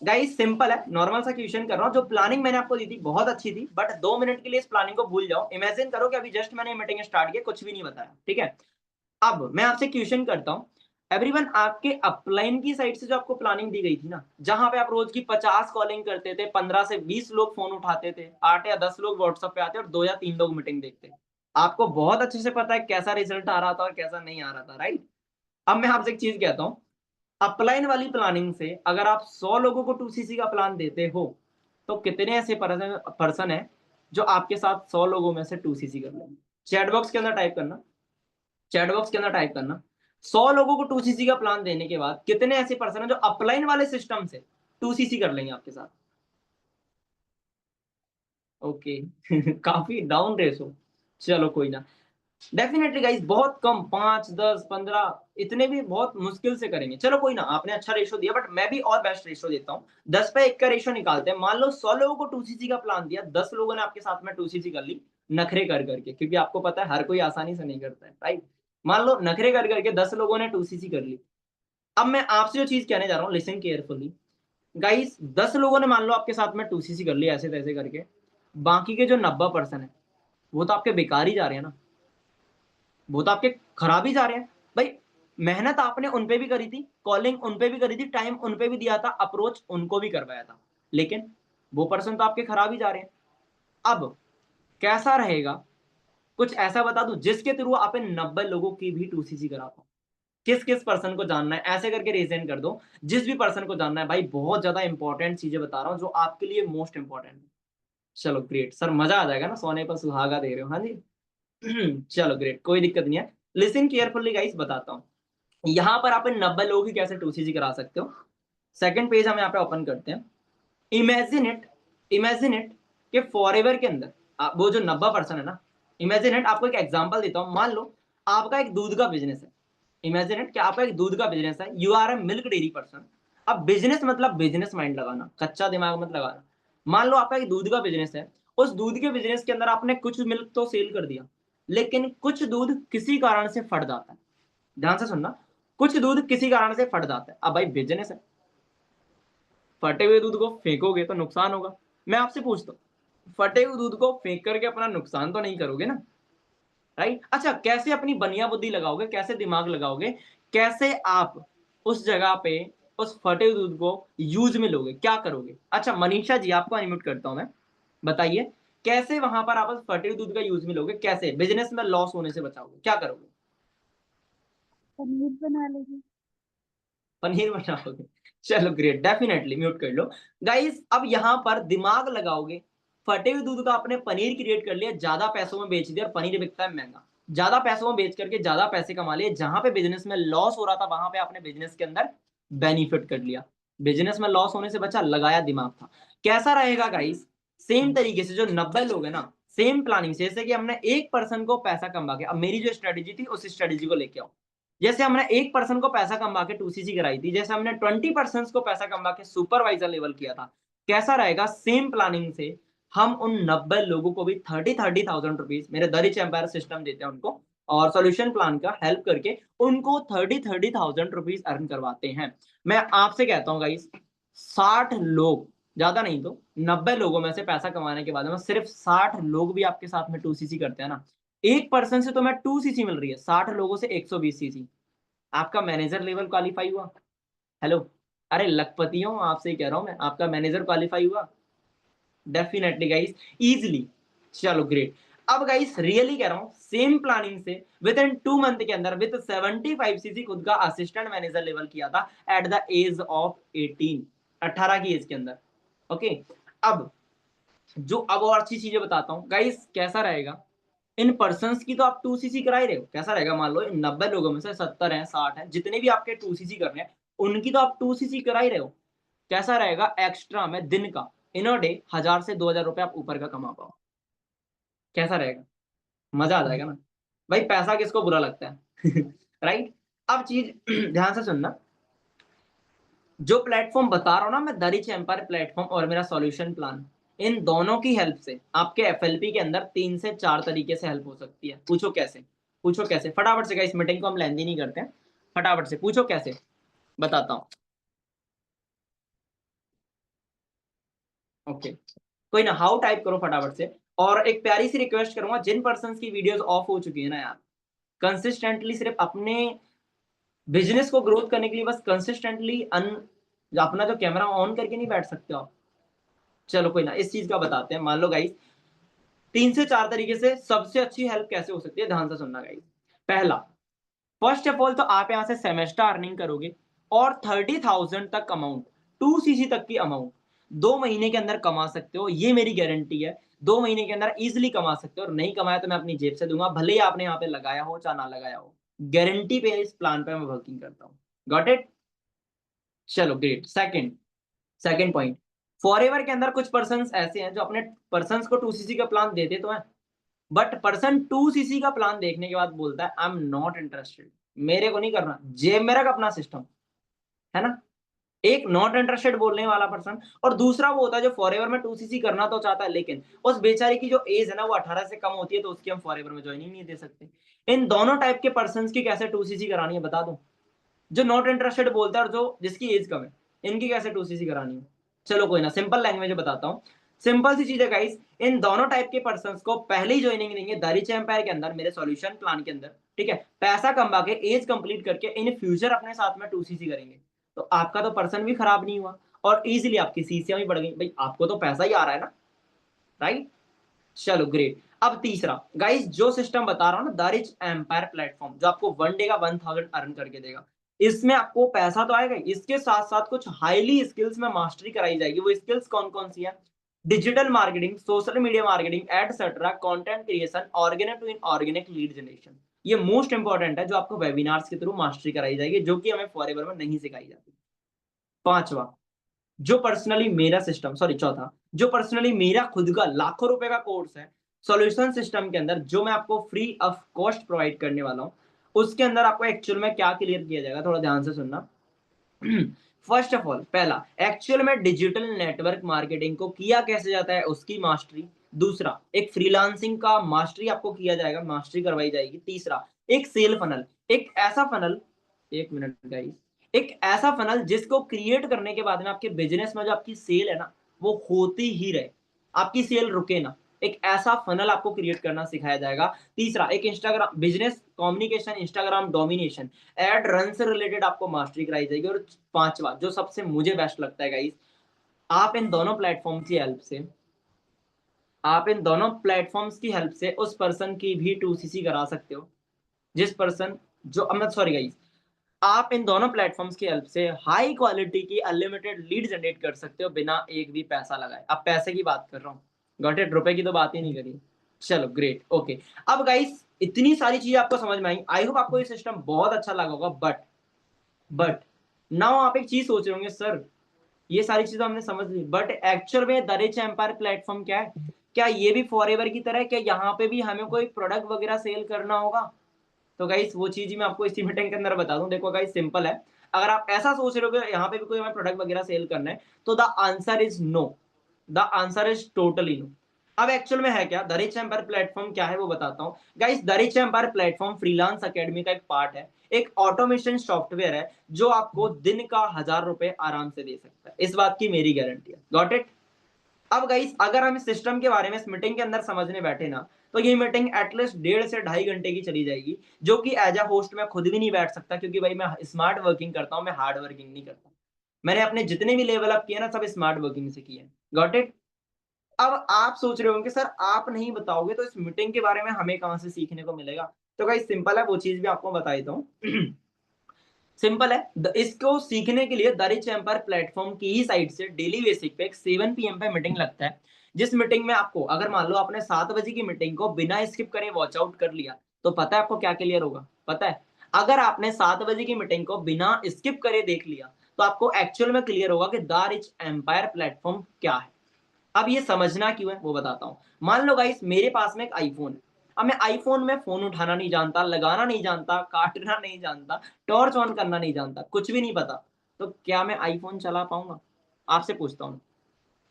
गाइस। सिंपल है, नॉर्मल सा क्वेश्चन कर रहा हूँ। जो प्लानिंग मैंने आपको दी थी बहुत अच्छी थी, बट 2 मिनट के लिए इस प्लानिंग को भूल जाओ। इमेजिन करो कि अभी जस्ट मैंने मीटिंग स्टार्ट की, कुछ भी नहीं बताया, ठीक है। अब मैं आपसे क्वेश्चन करता हूँ, एवरीवन, आपके अपलाइन की साइड से जो आपको प्लानिंग दी गई थी ना, जहां पे आप रोज की 50 कॉलिंग करते थे, 15 से 20 लोग फोन उठाते थे, 8 या 10 लोग व्हाट्सएप पे आते और 2 या 3 लोग मीटिंग देखते, आपको बहुत अच्छे से पता है कैसा रिजल्ट आ रहा था और कैसा नहीं आ रहा था, राइट। अब मैं आपसे एक चीज कहता हूँ, अपलाइन वाली प्लानिंग से अगर आप 100 लोगों को 2cc का प्लान देते हो, तो कितने ऐसे पर्सन है जो आपके साथ 100 लोगों में से 2cc कर लेंगे? चैट बॉक्स के अंदर टाइप करना, चैट बॉक्स के अंदर टाइप करना, 100 लोगों को 2cc का प्लान देने के बाद कितने ऐसे पर्सन है जो अपलाइन वाले सिस्टम से 2cc कर लेंगे आपके साथ? ओके काफी डाउन रेस हो, चलो कोई ना। डेफिनेटली गाइस बहुत कम, 5, 10, 15 इतने भी बहुत मुश्किल से करेंगे। चलो कोई ना, आपने अच्छा रेशो दिया, बट मैं भी और बेस्ट रेशो देता हूँ। 10/1 का रेशो निकालते हैं। मान लो 100 लोगों को 2cc का प्लान दिया, 10 लोगों ने आपके साथ में 2cc कर ली, नखरे कर करके, क्योंकि आपको पता है हर कोई आसानी से नहीं करता है, राइट। मान लो नखरे कर करके 10 लोगों ने 2cc कर ली। अब मैं आपसे जो चीज कहने जा रहा हूँ, लिसन केयरफुली गाइस, 10 लोगों ने मान लो आपके साथ में 2cc कर ली ऐसे तैसे करके, बाकी के जो 90% है वो तो आपके बेकार ही जा रहे हैं ना, वो तो आपके खराब ही जा रहे हैं भाई। मेहनत आपने उन पे भी करी थी, कॉलिंग उन पे भी करी थी, टाइम उन पे भी दिया था, अप्रोच उनको भी करवाया था, लेकिन वो पर्सन तो आपके खराब ही जा रहे हैं। अब कैसा रहेगा, कुछ ऐसा बता दूं जिसके थ्रू आप इन 90 लोगों की भी 2cc करा पाओ। किस किस पर्सन को जानना है, ऐसे करके रिजेन कर दो, जिस भी पर्सन को जानना है भाई। बहुत ज्यादा इंपॉर्टेंट चीजें बता रहा हूँ जो आपके लिए मोस्ट इंपॉर्टेंट है। चलो ग्रेट सर, मजा आ जाएगा ना, सोने पर सुहागा दे रहे हो, हाँ जी चलो ग्रेट, कोई दिक्कत नहीं है। लिसन केयरफुली गाइस, बताता हूँ यहां पर आप इन 90 लोगों की कैसे 2cc करा सकते हो। सेकंड पेज हम यहाँ पे ओपन करते हैं। इमेजिन इट कि फॉरएवर के अंदर वो जो 90% है ना, इमेजिन इट, आपको एक एग्जांपल देता हूं। मान लो आपका एक दूध का बिजनेस है। इमेजिन इट कि आपका एक दूध का बिजनेस है, you are a milk dairy person. अब बिजनेस मतलब बिजनेस माइंड लगाना, कच्चा दिमाग मत लगाना। मान लो आपका एक दूध का बिजनेस है, उस दूध के बिजनेस के अंदर आपने कुछ मिल्क तो सेल कर दिया, लेकिन कुछ दूध किसी कारण से फट जाता है। ध्यान से सुनना, कुछ दूध किसी कारण से फट जाता है। अब भाई बिजनेस है, फटे हुए दूध को फेंकोगे तो नुकसान होगा। मैं आपसे पूछता हूँ, फटे हुए दूध को फेंक करके अपना नुकसान तो नहीं करोगे ना, राइट। अच्छा, कैसे अपनी बनिया बुद्धि लगाओगे, कैसे दिमाग लगाओगे, कैसे आप उस जगह पे उस फटे हुए दूध को यूज में लोगे, क्या करोगे? अच्छा मनीषा जी, आपको अनम्यूट करता हूं मैं, बताइए कैसे वहां पर आप उस फटे हुए दूध का यूज में लोगे, कैसे बिजनेस में लॉस होने से बचाओगे, क्या करोगे? पनीर बना लेगी। पनीर बनाओगे, चलो ग्रेट, डेफिनेटली म्यूट कर लो गाइस। अब यहां पर दिमाग लगाओगे, फटे हुए दूध का आपने पनीर क्रिएट कर लिया, ज्यादा पैसों में बेच दिया, और पनीर बिकता है महंगा, ज्यादा पैसों में बेच करके ज्यादा पैसे कमा लिए। जहां पे बिजनेस में लॉस हो रहा था वहां पे आपने बिजनेस के अंदर बेनिफिट कर लिया, बिजनेस में लॉस होने से बचा, लगाया दिमाग था। कैसा रहेगा गाइस? सेम तरीके से जो 90 लोग है ना, सेम प्लानिंग से, जैसे कि हमने एक पर्सन को पैसा कमा के, अब मेरी जो स्ट्रेटेजी थी उस स्ट्रेटेजी को लेके आओ। जैसे हमने एक पर्सन को पैसा कमा के 2cc कराई थी, जैसे हमने 20 पर्सन को पैसा कमा के सुपरवाइजर लेवल किया था, कैसा रहेगा सेम प्लानिंग से हम उन 90 लोगों को भी 30,000 रुपीज, मेरे दरिच एम्पायर सिस्टम देते हैं उनको, और सोल्यूशन प्लान का हेल्प करके उनको 30,000 रुपीज अर्न करवाते हैं। मैं आपसे कहता हूँ गाइस, 60 लोग, ज्यादा नहीं तो 90 लोगों में से पैसा कमाने के बाद में सिर्फ 60 लोग भी आपके साथ में 2cc करते हैं ना, एक पर्सन से तो मैं 2cc मिल रही है, 60 लोगों से 120cc, आपका मैनेजर लेवल क्वालिफाई हुआ। हेलो, अरे लखपति हूं, आपसे ही कह रहा हूं मैं, आपका मैनेजर क्वालिफाई हुआ डेफिनेटली गाइस, इजीली। चलो ग्रेट। अब गाइस रियली कह रहा हूं, सेम प्लानिंग से विद इन 2 मंथ के अंदर विद 75cc खुद का असिस्टेंट मैनेजर लेवल किया था एट द एज ऑफ 18 की एज के अंदर। ओके, अब जो अब और अच्छी चीजें बताता हूं गाइस, कैसा रहेगा इन पर्सन्स की तो आप 2cc करा ही रहे हो, कैसा रहेगा मान लो इन 90 लोगों में से 70 हैं, 60 हैं, जितने भी आपके 2cc कर रहे हैं उनकी तो आप 2cc करा ही रहे हो, कैसा रहेगा एक्स्ट्रा में दिन का इन अ डे 1000 से 2000 रुपए आप ऊपर का कमा पाओ, कैसा रहेगा? मजा आ जाएगा ना भाई, पैसा किसको बुरा लगता है राइट। अब चीज ध्यान से सुनना, जो प्लेटफॉर्म बता रहा हूँ ना मैं, द रिच एम्पायर प्लेटफॉर्म और मेरा सॉल्यूशन प्लान, इन दोनों की हेल्प से आपके एफएलपी के अंदर 3 से 4 तरीके से हेल्प हो सकती है। पूछो कैसे, पूछो कैसे, फटाफट से। इस मीटिंग को हम लेंदी नहीं करते हैं, फटाफट से पूछो कैसे, बताता हूँ। ओके, कोई ना, हाउ टाइप करो फटाफट से। और एक प्यारी सी रिक्वेस्ट करूंगा, जिन पर्सन्स की वीडियोस ऑफ हो चुकी है ना यार, कंसिस्टेंटली सिर्फ अपने बिजनेस को ग्रोथ करने के लिए बस कंसिस्टेंटली अपना जो कैमरा ऑन करके नहीं बैठ सकते आप। चलो कोई ना, इस चीज का बताते हैं। मान लो गाइस 3 से 4 तरीके से सबसे अच्छी हेल्प कैसे हो सकती है, ध्यान से सुनना गाइस। पहला, फर्स्ट ऑफ ऑल तो आप यहां से सेमेस्टर अर्निंग करोगे और 30,000 तक अमाउंट, 2cc तक की अमाउंट 2 महीने के अंदर कमा सकते हो, ये मेरी गारंटी है। 2 महीने के अंदर इजिली कमा सकते हो, और नहीं कमाया तो मैं अपनी जेब से दूंगा, भले ही आपने यहाँ पे लगाया हो चाहे ना लगाया हो। गारंटी पे इस प्लान पे मैं वर्किंग करता हूँ। Got it? चलो ग्रेट। सेकंड पॉइंट, फॉरएवर के अंदर कुछ पर्सन्स ऐसे हैं जो अपने पर्सन्स को 2cc का प्लान देते तो हैं, बट पर्सन 2cc का प्लान देखने के बाद बोलता है आई एम नॉट इंटरेस्टेड, मेरे को नहीं करना, जेब मेरा का अपना सिस्टम है ना। एक नॉट इंटरेस्टेड बोलने वाला पर्सन, और दूसरा वो होता है जो फॉरएवर में 2cc करना तो चाहता है, लेकिन उस बेचारे की जो एज है ना वो 18 से कम होती है, तो उसकी हम फॉरएवर में ज्वाइनिंग नहीं दे सकते। इन दोनों टाइप के पर्सन की कैसे 2cc करानी है बता दूं? जो नॉट इंटरेस्टेड बोलता है और जो जिसकी एज कम है, इनकी कैसे 2cc करानी है? चलो कोई ना, सिंपल लैंग्वेज में बताता हूँ। सिंपल सी चीज है गाइस, इन दोनों टाइप के पर्संस को पहले ही ज्वाइनिंग देंगे द रिच एम्पायर के अंदर, मेरे सॉल्यूशन प्लान के अंदर, ठीक है। पैसा कमा के एज कंप्लीट करके इन फ्यूचर अपने साथ में 2cc करेंगे, तो आपका तो पर्सन भी खराब नहीं हुआ और इजीली आपकी सीसियां भी बढ़ गई। भाई आपको तो पैसा ही आ रहा है ना, राइट? चलो ग्रेट। अब तीसरा गाइस, जो सिस्टम बता रहा हूं ना, द रिच एम्पायर प्लेटफॉर्म, जो आपको 1 डे का 1000 अर्न करके देगा, इसमें आपको पैसा तो आएगा, इसके साथ साथ कुछ हाईली स्किल्स में मास्टरी कराई जाएगी। वो स्किल्स कौन कौन सी है? Digital marketing, social media marketing, etcetera, content creation, organic to inorganic lead generation. ये मोस्ट इंपॉर्टेंट है, जो आपको वेबिनार्स के थ्रू मास्टरी कराई जाएगी, जो कि हमें फॉरएवर में नहीं सिखाई जाती। पांचवा, जो पर्सनली मेरा सिस्टम, सॉरी चौथा, जो पर्सनली मेरा खुद का लाखों रुपए का कोर्स है सॉल्यूशन सिस्टम के अंदर, जो मैं आपको फ्री ऑफ कॉस्ट प्रोवाइड करने वाला हूं, उसके अंदर आपको एक्चुअल में क्या क्लियर किया जाएगा, थोड़ा ध्यान से सुनना। फर्स्ट ऑफ ऑल, पहला, एक्चुअल में डिजिटल नेटवर्क मार्केटिंग को किया कैसे जाता है उसकी मास्टरी। दूसरा, एक फ्रीलांसिंग का मास्टरी आपको किया जाएगा, मास्टरी करवाई जाएगी। तीसरा, एक सेल फनल, एक ऐसा फनल, एक मिनट गाइस, एक ऐसा फनल जिसको क्रिएट करने के बाद में आपके बिजनेस में जो आपकी सेल है ना वो होती ही रहे, आपकी सेल रुके ना, एक ऐसा फनल आपको क्रिएट करना सिखाया जाएगा। तीसरा, एक Instagram business communication, Instagram domination, ad run से रिलेटेड आपको मास्टरी कराई जाएगी। और पांचवा, जो सबसे मुझे बेस्ट लगता है गाइस, आप इन दोनों प्लेटफॉर्म की हेल्प से, आप इन दोनों प्लेटफॉर्म्स की हेल्प से उस पर्सन की भी 2cc करा सकते हो, जिस पर्सन, जो सॉरी गाइस, आप इन दोनों प्लेटफॉर्म्स की हेल्प से हाई क्वालिटी की अनलिमिटेड लीड जनरेट कर सकते हो बिना एक भी पैसा लगाए। अब पैसे की बात कर रहा हूँ, गॉट इट? रुपए की तो बात ही नहीं करी। चलो ग्रेट, ओके। अब गाइस इतनी सारी चीजें आपको समझ में आई, आई होप आपको ये सिस्टम बहुत अच्छा लगा होगा। बट नाउ आप एक चीज सोच रहे होंगे, सर ये सारी चीजें हमने समझ ली, बट एक्चुअल में द रिच एम्पायर प्लेटफॉर्म क्या है? क्या ये भी फॉरएवर की तरह है? क्या यहाँ पे भी हमें कोई प्रोडक्ट वगैरह सेल करना होगा? तो गाइस वो चीज ही मैं आपको इसी मीटिंग के अंदर बता दूं। देखो गाइस सिंपल है, अगर आप ऐसा सोच रहे हो कि यहाँ पे भी कोई हमें प्रोडक्ट वगैरह सेल करना है, तो the answer is no, the answer is totally no. अब एक्चुअल में है क्या, द रिच एम्पायर प्लेटफॉर्म क्या है वो बताता हूँ guys. The rich empire platform freelance academy का एक पार्ट है, एक ऑटोमेशन सॉफ्टवेयर है, जो आपको दिन का 1000 रुपए आराम से दे सकता है, इस बात की मेरी गारंटी है। Got it? अब गाइस अगर हम इस सिस्टम के बारे में इस मीटिंग के अंदर समझने बैठे ना, तो ये मीटिंग एटलीस्ट 1.5 से 2.5 घंटे की चली जाएगी, जो कि एज अ होस्ट मैं खुद भी नहीं बैठ सकता, क्योंकि भाई मैं स्मार्ट वर्किंग करता हूं, मैं हार्ड वर्किंग नहीं करता। मैंने अपने जितने भी लेवल अप किए ना सब स्मार्ट वर्किंग से किए। Got it? अब आप सोच रहे होंगे सर आप नहीं बताओगे तो इस मीटिंग के बारे में हमें कहां से सीखने को मिलेगा? तो गाइस सिंपल है, वो चीज भी आपको बता देता हूं। सिंपल है, इसको सीखने के लिए द रिच एम्पायर प्लेटफॉर्म की ही साइड से डेली बेसिक पे एक 7 PM पे मीटिंग लगता है, जिस मीटिंग में आपको, अगर मान लो आपने 7 बजे की मीटिंग को बिना स्किप करे वॉच आउट कर लिया, तो पता है आपको क्या क्लियर होगा? पता है, अगर आपने 7 बजे की मीटिंग को बिना स्किप करे देख लिया, तो आपको एक्चुअल में क्लियर होगा कि द रिच एम्पायर प्लेटफॉर्म क्या है। अब ये समझना क्यों है वो बताता हूँ। मान लो गाइस मेरे पास में एक आईफोन है, अब मैं आईफोन में फोन उठाना नहीं जानता, लगाना नहीं जानता, काटना नहीं जानता, टॉर्च ऑन करना नहीं जानता, कुछ भी नहीं पता, तो क्या मैं आईफोन चला पाऊंगा? आपसे पूछता हूँ।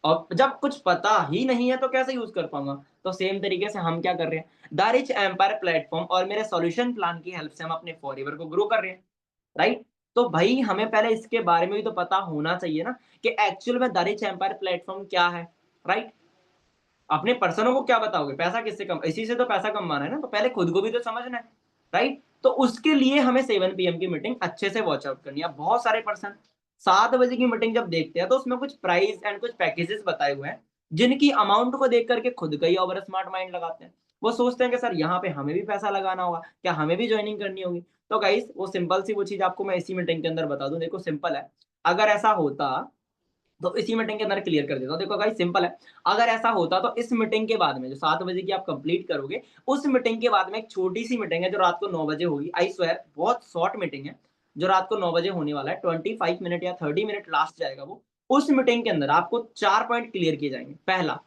और जब कुछ पता ही नहीं है तो कैसे यूज कर पाऊंगा? तो सेम तरीके से हम क्या कर रहे हैं, द रिच एम्पायर प्लेटफॉर्म और मेरे सॉल्यूशन प्लान की हेल्प से हम अपने फॉरएवर को ग्रो कर रहे हैं, राइट? तो भाई हमें पहले इसके बारे में भी तो पता होना चाहिए ना कि एक्चुअल में द रिच एम्पायर प्लेटफॉर्म क्या है, राइट? अपने पर्सनों को क्या बताओगे? पैसा किससे कम, इसी से तो पैसा कमाना है ना, तो पहले खुद को भी तो समझना है, राइट? तो उसके लिए हमें 7 PM की मीटिंग अच्छे से वॉच आउट करनी है। बहुत सारे पर्सन 7 बजे की मीटिंग जब देखते हैं तो उसमें कुछ प्राइस एंड कुछ पैकेजेस बताए हुए हैं, जिनकी अमाउंट को देख करके खुद का ही ओवर स्मार्ट माइंड लगाते हैं। वो सोचते हैं कि सर यहाँ पे हमें भी पैसा लगाना होगा, क्या हमें भी ज्वाइनिंग करनी होगी? तो गाइस वो सिंपल सी वो चीज आपको मैं इसी मीटिंग के अंदर बता दूं। देखो सिंपल है, अगर ऐसा होता तो इसी मीटिंग के अंदर क्लियर कर देता हूं। देखो गाइस सिंपल है, अगर ऐसा होता तो इस मीटिंग के बाद में जो 7 बजे की आप कंप्लीट करोगे, उस मीटिंग के बाद में एक छोटी सी मीटिंग है जो रात को 9 बजे होगी। आई स्वेयर बहुत शॉर्ट मीटिंग है जो रात को 9 बजे होने वाला है। 25 मिनट या 30 मिनट लास्ट जाएगा वो। उस मीटिंग के अंदर आपको 4 पॉइंट क्लियर किए जाएंगे। पहला,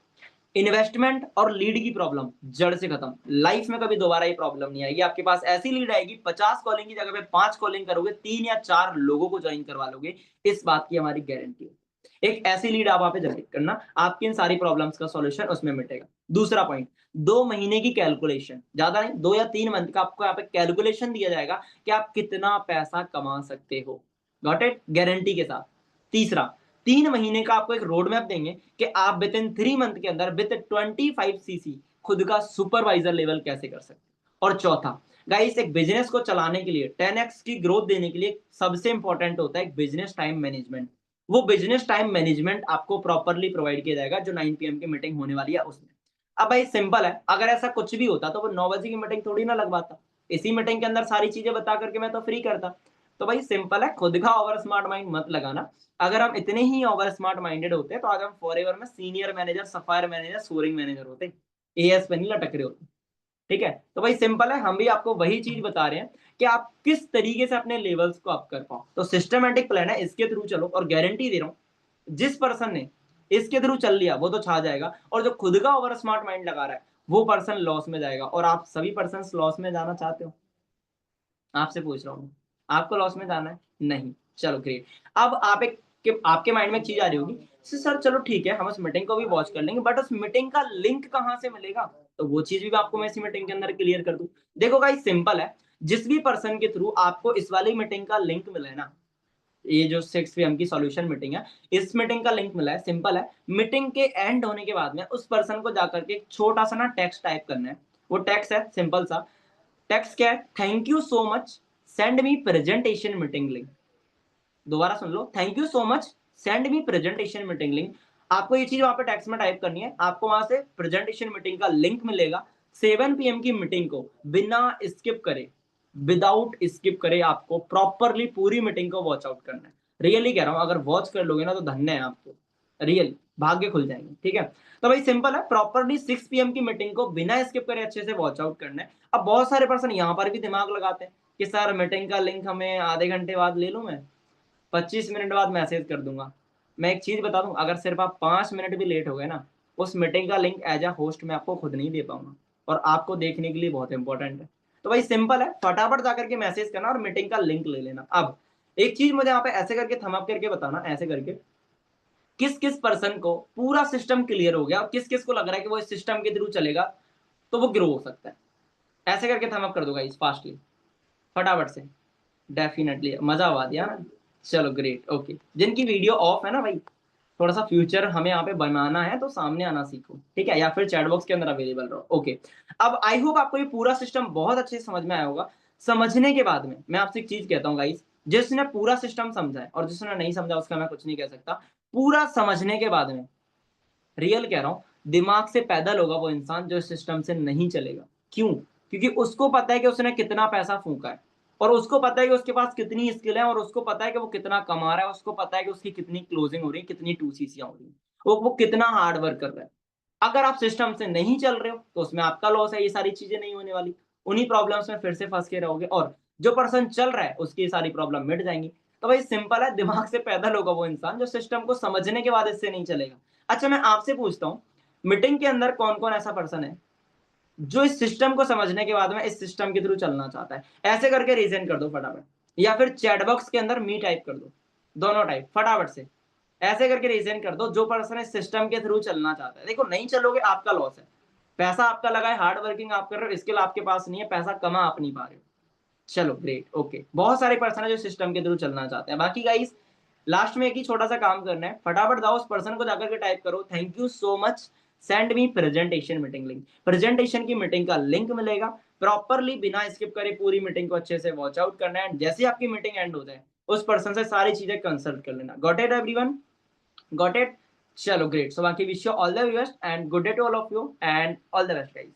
इन्वेस्टमेंट और लीड की प्रॉब्लम जड़ से खत्म। लाइफ में कभी दोबारा ये प्रॉब्लम नहीं आएगी। आपके पास ऐसी लीड आएगी, 50 कॉलिंग की जगह पे 5 कॉलिंग करोगे, 3 या 4 लोगों को ज्वाइन करवा लोगे, इस बात की हमारी गारंटी है। एक ऐसी लीड आप वहां पे जनरेट करना, आपकी इन सारी प्रॉब्लम्स का सॉल्यूशन उसमें मिटेगा। दूसरा पॉइंट, 2 महीने की कैलकुलेशन, ज्यादा नहीं 2 या 3 मंथ का आपको यहाँ पे कैलकुलेशन दिया जाएगा कि आप कितना पैसा कमा सकते हो। Got it? गारंटी के साथ। तीसरा, 3 महीने का आपको एक रोड मैप देंगे कि आप विद इन 3 मंथ के अंदर विद 25 सीसी खुद का सुपरवाइजर लेवल कैसे कर सकते हैं। और चौथा, गाइस एक बिजनेस को चलाने के लिए 10x की ग्रोथ देने के लिए सबसे इंपॉर्टेंट होता है बिजनेस टाइम मैनेजमेंट। वो बिजनेस टाइम मैनेजमेंट आपको प्रॉपर्ली प्रोवाइड किया जाएगा जो 9 PM की मीटिंग होने वाली है उसमें। अब भाई सिंपल है, अगर ऐसा कुछ भी होता तो वो 9 बजे की मीटिंग थोड़ी ना लगवाता, इसी मीटिंग के अंदर सारी चीजें बता करके मैं तो फ्री करता। तो भाई सिंपल है, खुद का ओवर स्मार्ट माइंड मत लगाना। अगर हम इतने ही ओवर स्मार्ट माइंडेड होते तो आज हम फॉरएवर में senior manager, sapphire manager, soaring manager होते, एएस पे नहीं लटक रहे होते। ठीक है? तो भाई सिंपल है, हम भी आपको वही चीज बता रहे हैं कि आप किस तरीके से अपने लेवल्स को अप कर पाओ। तो सिस्टमैटिक प्लान है, इसके थ्रू चलो और गारंटी दे रहा हूं जिस पर्सन ने इसके थ्रू चल लिया वो तो छा जाएगा, और जो खुद का ओवर स्मार्ट माइंड लगा रहा है वो पर्सन लॉस में जाएगा। और आप सभी पर्सन लॉस में जाना चाहते हो? आपसे पूछ रहा हूं, आपको लॉस में जाना है? नहीं। चलो ग्रेट। अब आप आपके माइंड में एक चीज आ रही होगी, सर चलो ठीक है हम उस मीटिंग को भी वॉच कर लेंगे, बट उस मीटिंग का लिंक कहां से मिलेगा? तो वो चीज भी आपको मैं इसी मीटिंग के अंदर क्लियर कर दूं। देखो गाइस सिंपल है, जिस भी पर्सन के थ्रू आपको इस वाली मीटिंग का लिंक मिला है ना, ये जो 6 PM की सॉल्यूशन मीटिंग है, इस मीटिंग का लिंक मिला है। सिंपल है, मीटिंग के एंड होने के बाद में उस पर्सन को जाकर के एक छोटा सा ना टेक्स्ट टाइप करना है। वो टेक्स्ट है सिंपल सा, टेक्स्ट क्या है? Thank you so much, send me presentation meeting link. दोबारा सुन लो, thank you so much, send me presentation meeting link. आपको ये चीज वहां पे टेक्स्ट में टाइप करनी है, आपको वहां से प्रेजेंटेशन मीटिंग का लिंक मिलेगा। 7 PM की मीटिंग को बिना स्किप करे, विदाउट स्किप करे आपको प्रॉपरली पूरी मीटिंग को वॉच आउट करना है। रियली कह रहा हूं, अगर वॉच कर लोगे ना तो धन्य है आपको, रियल भाग्य खुल जाएंगे। ठीक है? तो भाई सिंपल है, प्रॉपरली 6 PM की मीटिंग को बिना स्किप करे अच्छे से वॉच आउट करना है। अब बहुत सारे पर्सन यहाँ पर भी दिमाग लगाते हैं कि सर मीटिंग का लिंक हमें आधे घंटे बाद ले लूं, मैं 25 मिनट बाद मैसेज कर दूंगा। मैं एक चीज बता दूं, अगर सिर्फ आप 5 मिनट भी लेट हो गए ना, उस मीटिंग का लिंक एज अ होस्ट मैं आपको खुद नहीं दे पाऊंगा, और आपको देखने के लिए बहुत इंपॉर्टेंट है। तो भाई सिंपल है, फटाफट जाकर के मैसेज करना और मीटिंग का लिंक ले लेना। अब एक चीज मुझे यहाँ पे ऐसे करके थम अप करके बताना, ऐसे करके किस किस पर्सन को पूरा सिस्टम क्लियर हो गया और किस किस को लग रहा है कि वो इस सिस्टम के थ्रू चलेगा तो वो ग्रो हो सकता है। ऐसे करके थम अप कर दूंगा इस फास्टली, फटाफट से। डेफिनेटली मजा आवा दिया ना? चलो ग्रेट, ओके। जिनकी वीडियो ऑफ है ना भाई, थोड़ा सा फ्यूचर हमें यहाँ पे बनाना है तो सामने आना सीखो, ठीक है? या फिर चैट बॉक्स के अंदर अवेलेबल रहो। ओके, अब आई होप आपको ये पूरा सिस्टम बहुत अच्छे से समझ में आया होगा। समझने के बाद में मैं आपसे एक चीज कहता हूँ गाइस, जिसने पूरा सिस्टम समझा है और जिसने नहीं समझा उसका मैं कुछ नहीं कह सकता। पूरा समझने के बाद में रियल कह रहा हूँ, दिमाग से पैदल होगा वो इंसान जो इस सिस्टम से नहीं चलेगा। क्यों? क्योंकि उसको पता है कि उसने कितना पैसा फूका है, और उसको पता है कि उसके पास कितनी स्किल है, और उसको पता है कि वो कितना कमा रहा है, उसको पता है कि उसकी कितनी क्लोजिंग हो रही है, कितनी 2CCयां हो रही है, वो कितना हार्ड वर्क कर रहा है। अगर आप सिस्टम से नहीं चल रहे हो तो उसमें आपका लॉस है, ये सारी चीजें नहीं होने वाली, उन्हीं प्रॉब्लम्स में फिर से फंस के रहोगे, और जो पर्सन चल रहा है उसकी सारी प्रॉब्लम मिट जाएंगी। तो भाई सिंपल है, दिमाग से पैदल होगा वो इंसान जो सिस्टम को समझने के बाद इससे नहीं चलेगा। अच्छा मैं आपसे पूछता हूँ, मीटिंग के अंदर कौन कौन ऐसा पर्सन है जो इस सिस्टम को समझने के बाद में इस सिस्टम के थ्रू चलना चाहता है? ऐसे करके रीजन कर दो फटाफट, या फिर चैट बॉक्स के अंदर मी टाइप कर दो। दोनों टाइप फटाफट से ऐसे करके रीजन कर दो। जो पर्सन है सिस्टम के थ्रू चलना चाहता है, देखो नहीं चलोगे आपका लॉस है, पैसा आपका लगा है, हार्ड वर्किंग आप कर रहे हो, स्किल आपके पास नहीं है, पैसा कमा आप नहीं पा रहे हो। चलो ग्रेट, ओके। बहुत सारे पर्सन है जो सिस्टम के थ्रू चलना चाहते हैं। बाकी गाइस लास्ट में एक ही छोटा सा काम करना है, फटाफट जाओ उस पर्सन को जाकर के टाइप करो thank you so much, send me presentation meeting link. Presentation की मीटिंग का लिंक मिलेगा, प्रॉपरली बिना स्किप करे पूरी मीटिंग को अच्छे से वॉच आउट करना है। जैसे आपकी मीटिंग एंड हो जाए उस पर्सन से सारी चीजें कंसल्ट कर लेना। Got it everyone? Got it? चलो ग्रेट। सो बाकी wish you all the best and good day to all of you and all the best guys.